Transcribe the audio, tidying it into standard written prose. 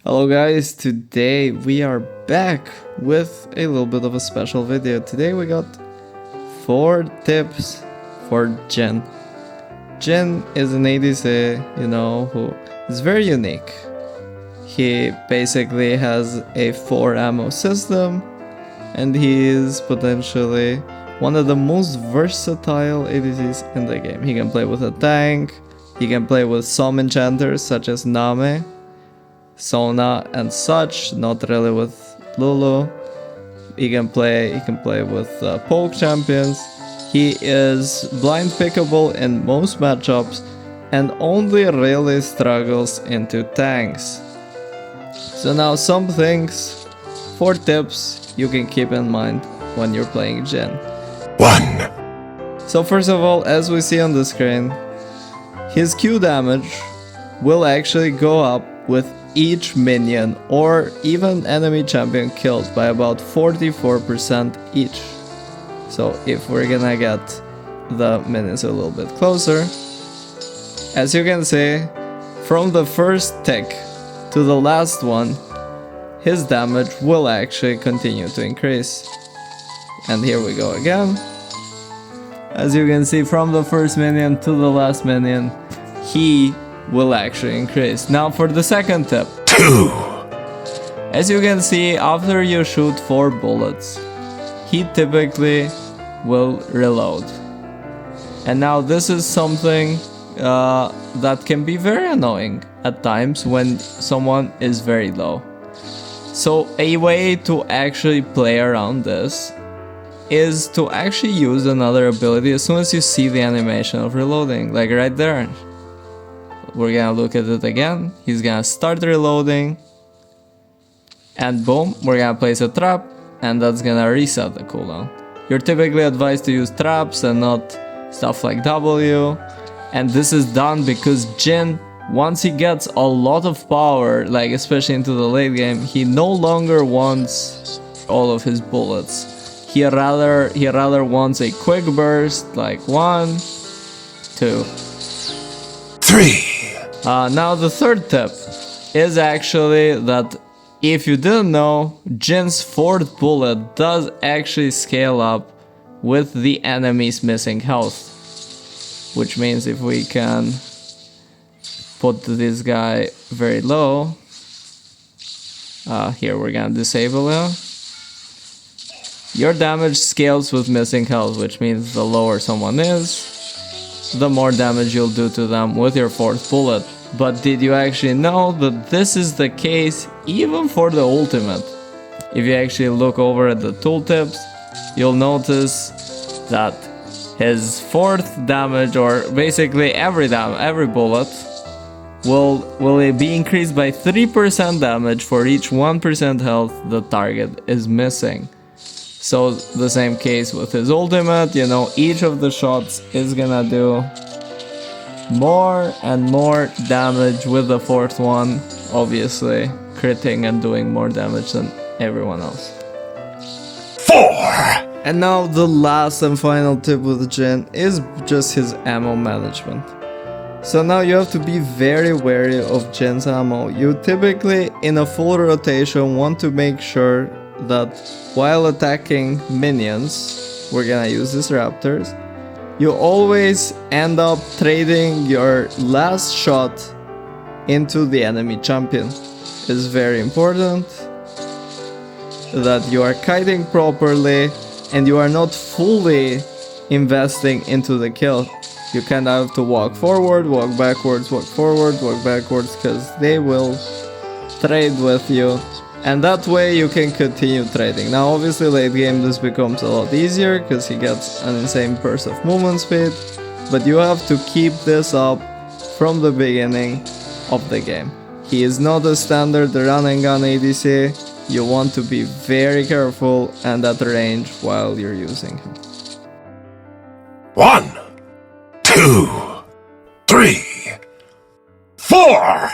Hello guys, today we are back with a little bit of a special video. Today we got 4 tips for Jhin. Jhin is an ADC, who is very unique. He basically has a 4 ammo system and he is potentially one of the most versatile ADCs in the game. He can play with a tank, he can play with some enchanters such as Name, Sona and such, not really with Lulu. He can play with poke champions. He is blind pickable in most matchups and only really struggles into tanks. So now some things, 4 tips you can keep in mind when you're playing Jhin. 1. So first of all, as we see on the screen, his Q damage will actually go up with each minion or even enemy champion killed by about 44% each. So if we're gonna get the minions a little bit closer, as you can see, from the first tick to the last one, his damage will actually continue to increase. And here we go again. As you can see, from the first minion to the last minion, he will actually increase. Now for the second tip. 2. As you can see, after you shoot 4 bullets, he typically will reload. And now this is something that can be very annoying at times when someone is very low. So a way to actually play around this is to actually use another ability as soon as you see the animation of reloading, like right there. We're gonna look at it again. He's gonna start reloading and boom, we're gonna place a trap and that's gonna reset the cooldown. You're typically advised to use traps and not stuff like W, and this is done because Jhin, once he gets a lot of power, like especially into the late game, he no longer wants all of his bullets. He rather wants a quick burst, like 1, 2, 3. Now the third tip is actually that if you didn't know, Jin's 4th bullet does actually scale up with the enemy's missing health. Which means if we can put this guy very low, here we're gonna disable him. Your damage scales with missing health, which means the lower someone is, the more damage you'll do to them with your 4th bullet. But did you actually know that this is the case even for the ultimate? If you actually look over at the tooltips, you'll notice that his 4th damage, or basically every bullet, will be increased by 3% damage for each 1% health the target is missing. So the same case with his ultimate, each of the shots is gonna do more and more damage with the 4th one, obviously critting and doing more damage than everyone else. 4. And now the last and final tip with Jhin is just his ammo management. So now you have to be very wary of Jin's ammo. You typically, in a full rotation, want to make sure that while attacking minions, we're gonna use these raptors, you always end up trading your last shot into the enemy champion. It's very important that you are kiting properly and you are not fully investing into the kill. You kind of have to walk forward, walk backwards, walk forward, walk backwards, because they will trade with you. And that way you can continue trading. Now obviously late game this becomes a lot easier because he gets an insane burst of movement speed, but you have to keep this up from the beginning of the game. He is not a standard run and gun ADC. You want to be very careful and at range while you're using him. 1, 2, 3, 4.